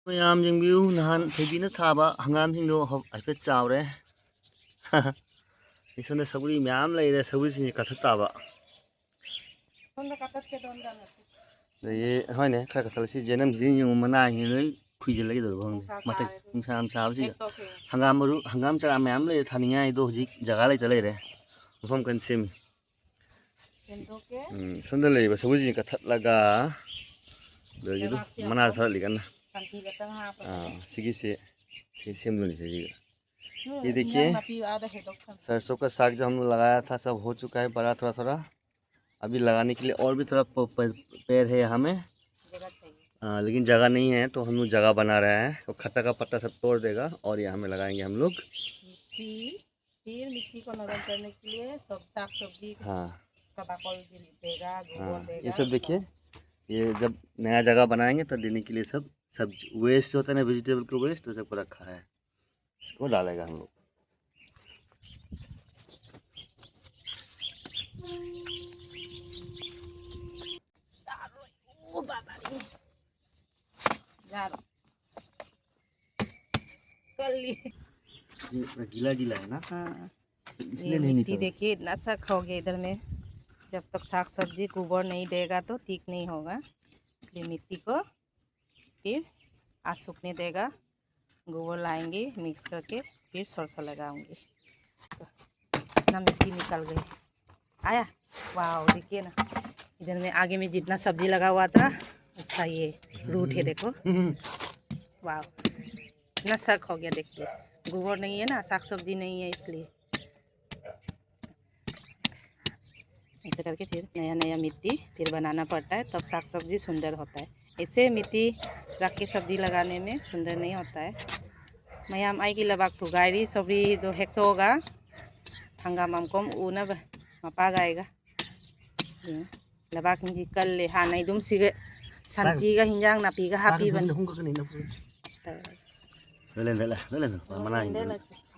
ꯃꯌꯥꯝ ꯌꯦꯡꯕꯤꯌꯨ ꯅꯍꯥꯟ ꯊꯣꯏꯕꯤꯅ ꯊꯥꯕ ꯍꯪꯒꯥꯝꯁꯤꯡꯗꯣ ꯍꯥꯏꯐꯦꯠ ꯆꯥꯎꯔꯦ ꯏꯁꯣꯟꯗ ꯁꯧꯒ꯭ꯔꯤ ꯃꯌꯥꯝ ꯂꯩꯔꯦ ꯁꯧꯒ꯭ꯔꯤꯁꯤꯡꯁꯦ ꯀꯛꯊꯠ ꯇꯥꯕ ꯑꯗꯒꯤ ꯍꯣꯏꯅꯦ ꯈꯔ ꯀꯛꯊꯠꯂꯁꯤ ꯖꯦꯅꯝꯁꯤ ꯌꯦꯡꯉꯨ ꯃꯅꯥꯁꯤꯡꯁꯤ ꯂꯣꯏ ꯈꯨꯏꯖꯤꯜꯂꯒꯗꯧꯔꯕ ꯈꯪꯗꯦ ꯃꯇꯩ ꯅꯨꯡꯁꯥ ꯌꯥꯝ ꯁꯥꯕꯁꯤꯒ ꯍꯪꯒꯥꯝ ꯆꯔꯥ ꯃꯌꯥꯝ ꯂꯩꯔꯦ ꯊꯥꯅꯤꯡꯉꯥꯏꯗꯣ ꯍꯧꯖꯤꯛ ꯖꯒꯥ ꯂꯩꯇ ꯂꯩꯔꯦ ꯃꯐꯝ ꯀꯟꯅ ꯁꯦꯝꯃꯤ ꯁꯣꯝꯗ ꯂꯩꯔꯤꯕ ꯁꯧꯒ꯭ꯔꯤꯁꯤꯡ ꯀꯛꯊꯠꯂꯒ ꯑꯗꯒꯤ मना थर लिखना सिगी सेमदोनी से ये देखिए सरसों का साग जो हम लोग लगाया था सब हो चुका है बड़ा थोड़ा थोड़ा अभी लगाने के लिए और भी थोड़ा पेड़ है यहाँ में लेकिन जगह नहीं है तो हम लोग जगह बना रहे हैं तो खट्टा का पत्ता सब तोड़ देगा और यहाँ में लगाएंगे हम लोग फिर मिट्टी को नरम करने के लिए सब साग सब्जी हाँ देगा गोबर देगा ये सब देखिए ये जब नया जगह बनाएंगे तो देने के लिए सब सब्जी वेस्ट होता है ना वेजिटेबल को वेस्ट तो सबको रखा है इसको डालेगा हम लोग गीला गीला है ना। हाँ इसलिए ये नहीं मिट्टी निकल देखिए इतना सख्त हो गया इधर में। जब तक साग सब्जी गोबर नहीं देगा तो ठीक नहीं होगा, इसलिए मिट्टी को फिर आज सूखने देगा, गोबर लाएंगे मिक्स करके फिर सरसों लगाऊंगी। तो इतना मिट्टी निकल गई आया। वाह देखिए ना इधर में आगे में जितना सब्जी लगा हुआ था उसका ये रूट है देखो। वाह इतना सख्त हो गया देखिए, गोबर नहीं है ना साग सब्जी नहीं है इसलिए ऐसे करके फिर नया नया मिट्टी फिर बनाना पड़ता है तब साग सब्जी सुंदर होता है। ऐसे मिट्टी रख के सब्जी लगाने में सुंदर नहीं होता है। मैम आई की लबाक तो गायरी सब्री दो हेक्टो होगा हंगाम कम ऊना मपा गाएगा लबाक जी कल ले हाँ नहीं दुम सिगे संती का हिंजांग नापी का हापी बन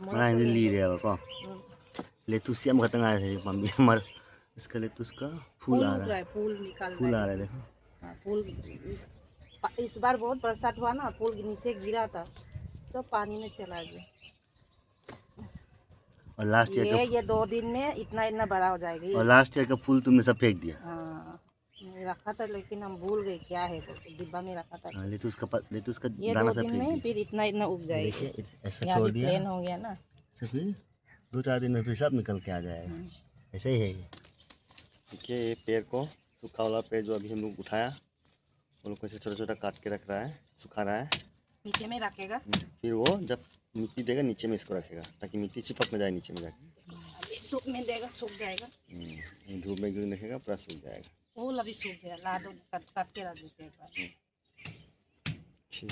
मना ली रहे को लेतुस हम खतंग आ रहे पम्बी हमार इसका लेतुस का फूल आ रहा है फूल निकाल फूल आ रहा है देखो फूल इस बार बहुत बरसात हुआ ना, फूल नीचे गिरा था सब पानी में चला गया। और लास्ट ईयर ये 2 दिन में इतना इतना बड़ा हो जाएगा। और लास्ट ईयर का फूल तुमने सब फेंक दिया। हाँ रखा था लेकिन हम भूल गए क्या है वो डिब्बा में रखा था। लेतुस का ये दाना 2 सब दिन फेंक में दिया। फिर इतना इतना उग जाएगा। देखिए ऐसा छोड़ दिया प्लेन हो गया ना सब 2-4 दिन में फिर सब निकल के आ जाएगा। ऐसे ही है ये। देखिए ये पेड़ को सूखा वाला पेड़ जो अभी हम लोग उठाया वो लोग को छोटा छोटा काट के रख रहा है, सुखा रहा है, नीचे में रखेगा। फिर वो जब मिट्टी देगा नीचे में इसको रखेगा ताकि मिट्टी चिपक में जाए नीचे में जाके। धूप में देगा सूख जाएगा। धूप में गिर रखेगा पूरा सूख जाएगा। फूल अभी सूख गया ला दो काट के रख देते हैं एक बार।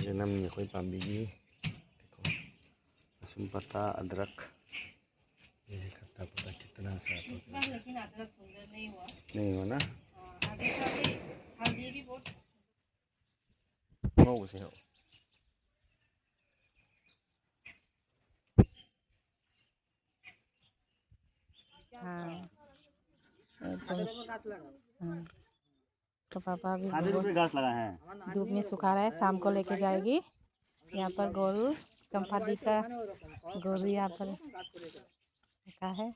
जन्म में कोई पाम्बीगी देखो लहसुन पत्ता अदरक ये खट्टा पत्ता कितना सा लेकिन अदरक सुंदर नहीं हुआ। नहीं हुआ ना आगे से हल्दी भी बहुत हो उसे हो तो पापा भी घास लगा है धूप में सुखा रहा है, शाम को लेके जाएगी। यहाँ पर गोरू चंपादी का गोरू यहाँ पर का है।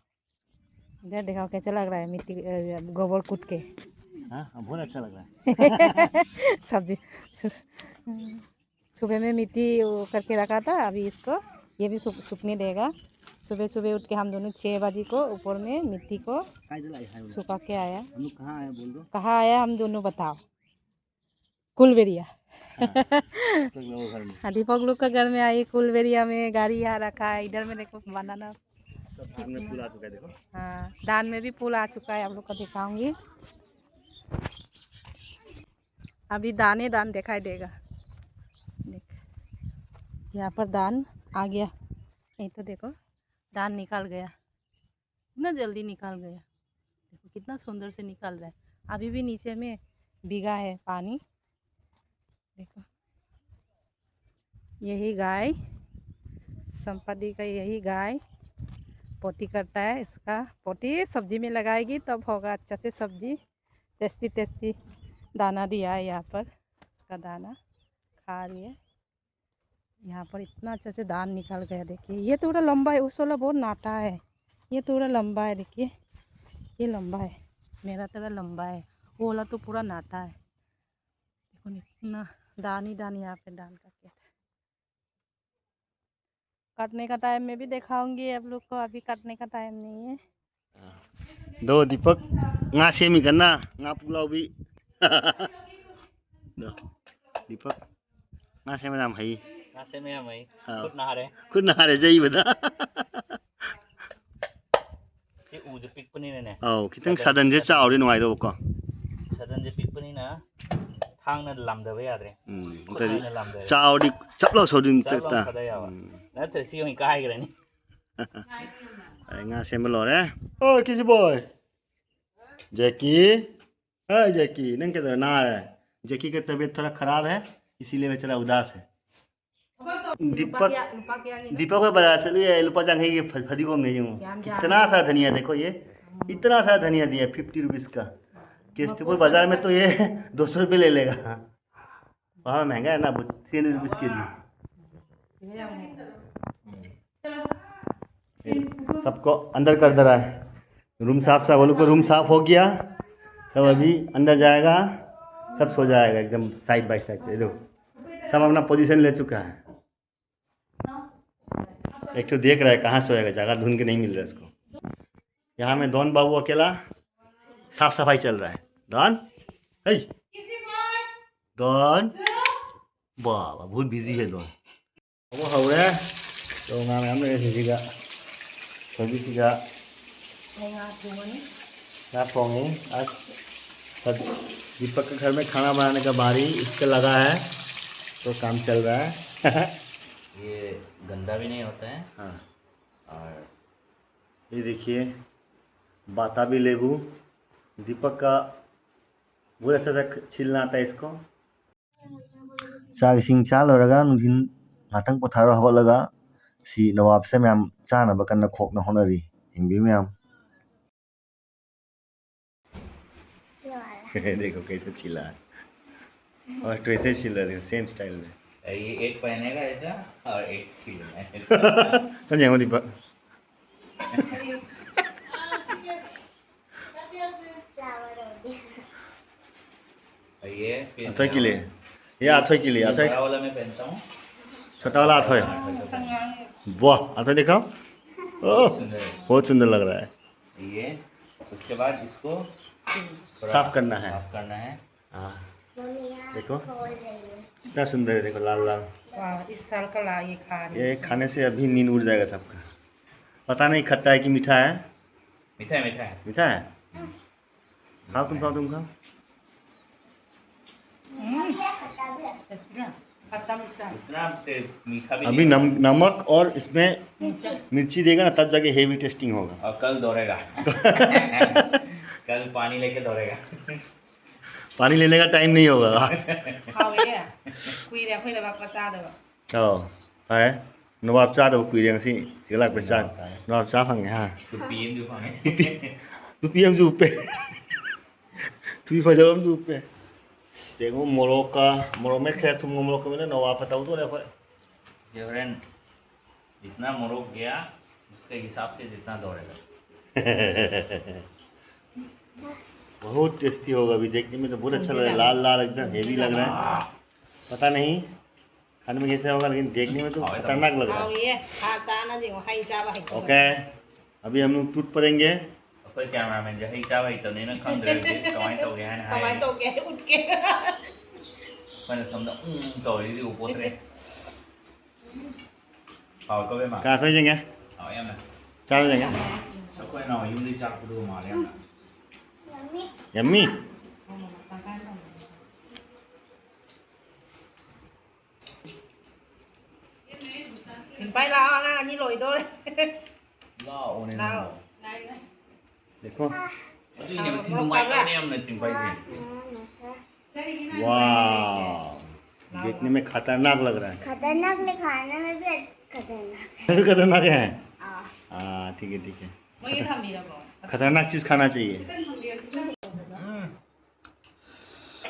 इधर देखो कैसा लग रहा है मिट्टी गोबर कूट के। हाँ बहुत अच्छा लग रहा है सब्जी सुबह में मिट्टी करके रखा था, अभी इसको ये भी सूखने देगा। सुबह सुबह उठ के हम दोनों 6 बजे को ऊपर में मिट्टी को सुखा के आया। हम लोग कहाँ आए बोल दो कहाँ आया हम दोनों बताओ। कुलबेरिया दीपक लोग का घर में आई, कुलबेरिया में गाड़ी यहाँ रखा है। इधर में देखो बनाना धान में फूल आ चुका है देखो। हाँ धान में भी फूल आ चुका है, आप लोग को दिखाऊंगी। अभी दाने दान दिखाई देगा। यहाँ पर दान आ गया, नहीं तो देखो दान निकल गया, इतना जल्दी निकल गया। देखो कितना सुंदर से निकल रहा है। अभी भी नीचे में भीगा है पानी। देखो यही गाय संपत्ति का, यही गाय पोती करता है। इसका पोती सब्जी में लगाएगी तब होगा अच्छा से सब्जी। टेस्टी टेस्टी दाना दिया है यहाँ पर, इसका दाना खा रही है। यहाँ पर इतना अच्छा से दान निकल गया। देखिए ये थोड़ा लंबा है, उस वाला बहुत नाटा है, ये थोड़ा लंबा है। देखिए ये लंबा है, मेरा थोड़ा लंबा है, वो वाला तो पूरा नाटा है। देखो इतना दान ही दान यहाँ पे दान का खेत है। काटने का टाइम में भी दिखाऊंगी आप लोग को, अभी काटने का टाइम नहीं है। दो दीपक nga semi kana nga pulau bi do Deepak nga semi nam hai नाश्ते में हम वही हाँ। खुद नहा रहे हैं। खुद नहा रहे जाई बता ये ऊज पिकपनी ने औ खितंग सादन जे चाव रे नुआई दो को सदन जे पिकपनी ना थांग ना लामदबे यादरे तरी चाव दी चपलो सोदिन चल तकता खदा यावा ना तो सी वही काहे करे नी nga semi lo re ओ किसी बॉय जैकी है जैकी नंग के ना है जैकी की तबीयत थोड़ा खराब है इसीलिए बेचारा उदास है दीपक दीपक को बाजार से लिए लुपा जांग है ये फदी को नहीं हूँ कितना सारा धनिया देखो ये इतना सारा धनिया दिया 50 रुपीज़ का केस्टपुर बाजार में तो ये 200 रुपये ले लेगा वहाँ महंगा है ना 300 रुपीज़ के जी। सबको अंदर कर दे रहा है, रूम साफ साफ बोलो को रूम साफ हो गया सब, अभी अंदर जाएगा सब सो जाएगा एकदम साइड बाय साइड। देखो सब अपना पोजीशन ले चुका है, एक तो देख रहा है कहाँ सोएगा, जगह ढूंढ के नहीं मिल रहा है इसको। यहाँ में डॉन बाबू अकेला साफ सफाई चल रहा है। डॉन है डॉन वाह बहुत बिजी है डॉन वो हो रहा है तो ngang lắm đây thì juga tapi juga ना पोंगे आज सब दीपक के घर में खाना बनाने का बारी इसका लगा है तो काम चल रहा है ये गंदा भी नहीं होता है। हाँ और ये देखिए बाताबी लेबू दीपक का बहुत अच्छा सा छीलना आता है इसको। चाग सिंग चाल लगा नुदिन ngатang potharo hawalaga si nawab se ma'am चाना बकन खोक न होनरी हिंदी मैम देखो कैसे छिला है और कैसे छिल रहे सेम स्टाइल में। ये एक पहनेगा ऐसा और एक छीलेगा ऐसा समझे दीपक और ये फिर अथई के लिए ये अथई के लिए अथई बड़ा वाला मैं पहनता हूँ, छोटा वाला अथई वाह अथई दिखाओ ओह सुंदर है। बहुत सुंदर लग रहा है। ये उसके बाद इसको थोड़ा साफ करना है। साफ करना है। हाँ देखो कितना सुंदर है, देखो लाल लाल। वाह इस साल का ला ये खाने से अभी नींद उड़ जाएगा सबका। पता नहीं खट्टा है कि मीठा है। मीठा है मीठा है मीठा है खाओ तुम खाओ तुम खाओ। इतना मीठा भी अभी नहीं नमक और इसमें मिर्ची देगा ना तब जाके हेवी टेस्टिंग होगा। और कल दौड़ेगा कल पानी लेके दौड़ेगा पानी लेने का टाइम नहीं होगा। है नवाब चाह दो कुछ सी सिगला पे चाह नवाब चाह फंगे हाँ तो पीएम जो खाने तू पीएम जू पे तू फजल जू पे देखो मोरोक में खेत तुम मोरोक में नवाब बताओ तो देखो जेवरन जितना मोरोक गया उसके हिसाब से जितना दौड़ेगा बहुत टेस्टी होगा। अभी देखने में तो बहुत अच्छा लग रहा है, लाल लाल एकदम हेवी लग रहा है। पता नहीं खाने में कैसे होगा लेकिन देखने में तो खतरनाक लग रहा है। ओके अभी हम लोग टूट पड़ेंगे। कोई कैमरामैन जो है चाह भाई तो नहीं ना खम दे कमाई तो गया है कमाई तो गया उठ के मैंने समझा तो ये ऊपर रे आओ कबे मा कहाँ से जाएंगे आओ यार ना चार जाएंगे सब कोई ना यूं दी चाक दो मारे ना यम्मी लाओ ने ना देखो अभी ने बस नु माइक ने हमने चिंपाई से वाह देखने में खतरनाक लग रहा है। खतरनाक नहीं, खाने में भी खतरनाक खतरनाक है है। हाँ ठीक है खतरनाक चीज़ खाना चाहिए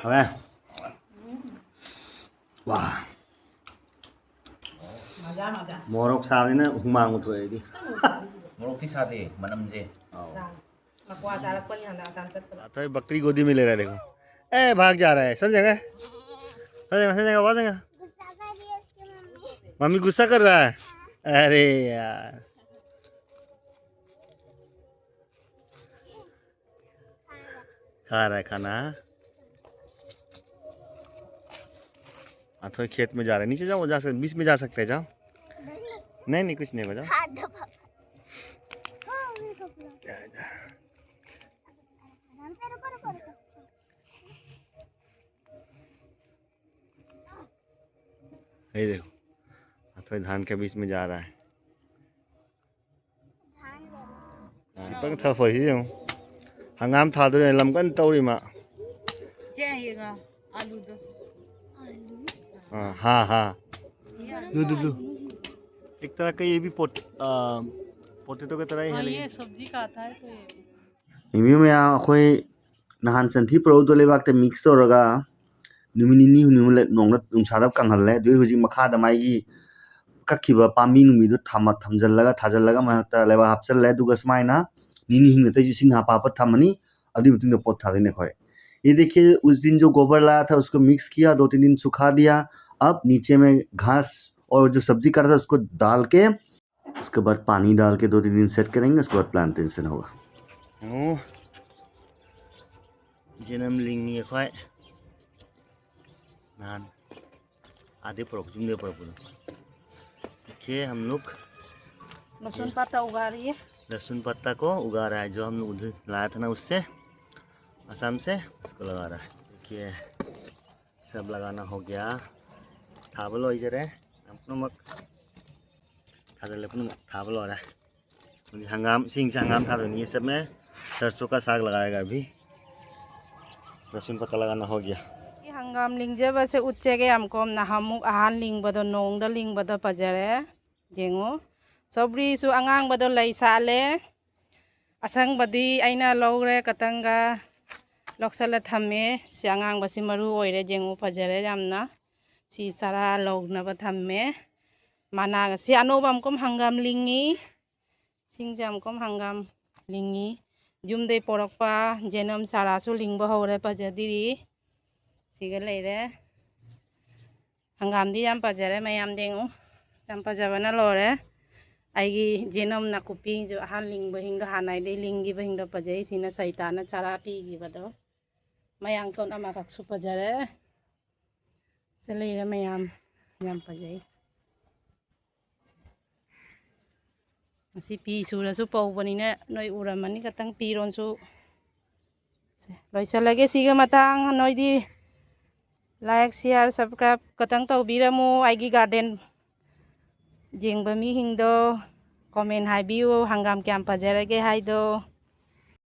हमें। वाह मोरक साबने हुमांग उठोएदी मोरोक्ति सादे मनमजे मकवा चालकपन हमें आसान कर तो बकरी गोदी में ले रहा है देखो ए भाग जा रहा है समझेगा समझेगा समझेगा गुस्सा कर रही है उसकी मम्मी। मम्मी गुस्सा कर रहा है अरे यार खा रहा है खाना थोड़े खेत में जा रहे हैं नीचे जाओ जा सकते बीच में जा सकते हैं जाओ नहीं नहीं कुछ नहीं हो जाओ हाथ दबा। हाँ, मेरे कपड़ा। आराम से रुको रुको रुको। ये देखो थोड़े धान के बीच में जा रहा है ध्यान दे। पंग था फरी जाऊँ हंगाम था दो लमकन तौरी माँ चाहिएगा आलू दो हाँ हाँ दू एक तरह का ये भी पोटेटो की तरह ही है ये सब्जी का आता है तो ये इमी में अखोई नहान संथी प्रोदो लेबाक मिक्स तौरगा नुमिनी हुनुले नोंगला नुंसादब कंगहल्ले दुई हुजी मखादा माइगी कखिबा पामी नुमिदो थमजल्लगा थाजल्लगा महता लेबा हापचल्ले दुगा स्माइना निनी हिंगते जो सिंह हापापत थमनी अदी मतिंग पोत थादेने खोए ये देखिए उस दिन जो गोबर लाया था उसको मिक्स किया 2-3 दिन सुखा दिया अब नीचे में घास और जो सब्जी काटा था उसको डाल के उसके बाद पानी डाल के 2-3 दिन सेट करेंगे उसके बाद प्लांटेशन होगा जन्म लिंगी है खोए नान आधे पड़ोक जुमदे पड़ोक देखिए हम लोग लहसुन पत्ता उगा रही है लहसुन पत्ता को उगा रहा है जो हम लोग उधर लाया था ना उससे असम से उसको लगा रहा है देखिए सब लगाना हो गया थाबलो इधर है अपनो मक थादले अपनो थाबलो आ रहा है मुझे हंगाम सिंग से हंगाम था तो नहीं ये सब में सरसों का साग लगाएगा अभी लहसुन पत्ता लगाना हो गया हंगाम लिंजे बसे उच्चे के हमको ना हमु आहान लिंग बदो नोंग द लिंग बदो पजरे जेंगो सबरी सु अंगांग बदो लई साले असंग बदी आइना लौरे कतंगा लोकसल थमे से अंगांग बसी मरु ओइरे जेंगो पजरे जामना सी सारा लौगना थमे माना से अनोबम कोम हंगाम लिंगी सिंजाम कोम हंगाम लिंगी जुमदे पोरकपा जेनम सारासु लिंग बहौरे पजदिरी सिगा लेरे हंगाम दी याम पजरे मैयाम देंगो याम पजबना लोरे आइगी जेनम नाकुपी जो हान लिंग बहिंग हानाय दे लिंगी बहिंग पजई सिना सैताना चारा पीगी बदो मैयांग तो अमा कक्सु पजरे से लेरे मैयाम याम पजई मसी पी सुरसु पौबनिने नोय उरमनी कतंग पीरोनसु लोइसलगे सिगा मतांग नोयदी लाइक शेयर सब्सक्राइब कतंग तौबिरमु आइगी गार्डन जेंगबमी हिंदो कमेंट हाइबियो हंगाम क्याम पजरगे हाइदो